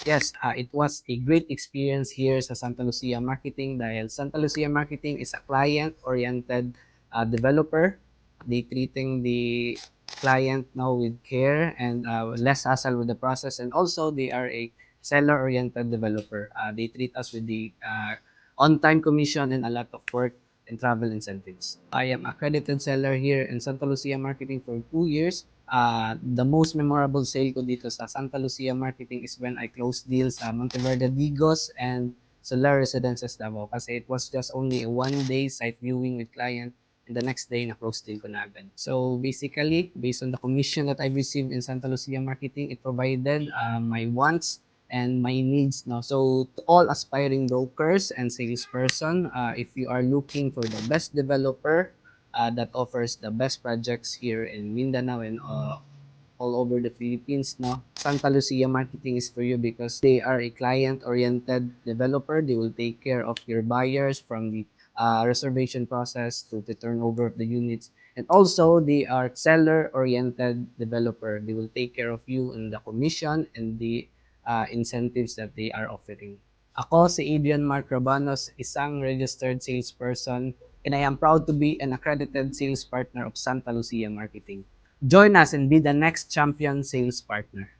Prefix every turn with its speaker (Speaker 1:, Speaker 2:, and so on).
Speaker 1: Yes, it was a great experience here sa Santa Lucia Marketing dahil Santa Lucia Marketing is a client-oriented developer. They treating the client now with care and less hassle with the process, and also they are a seller-oriented developer. They treat us with the on-time commission and a lot of work and travel incentives. I am accredited seller here in Santa Lucia Marketing for 2 years. The most memorable sale ko dito sa Santa Lucia Marketing is when I closed deals sa Monteverde Digos and Solar Residences Davao kasi it was just only a 1 day site viewing with client and the next day na-close deal ko na agad. So basically, based on the commission that I've received in Santa Lucia Marketing, it provided my wants and my needs. No? So to all aspiring brokers and salesperson, if you are looking for the best developer that offers the best projects here in Mindanao and all over the Philippines, no? Santa Lucia Marketing is for you because they are a client-oriented developer. They will take care of your buyers from the reservation process to the turnover of the units. And also, they are seller-oriented developer. They will take care of you in the commission and the incentives that they are offering. Ako si Adrian Mark Rabanos, isang registered salesperson, and I am proud to be an accredited sales partner of Santa Lucia Marketing. Join us and be the next champion sales partner.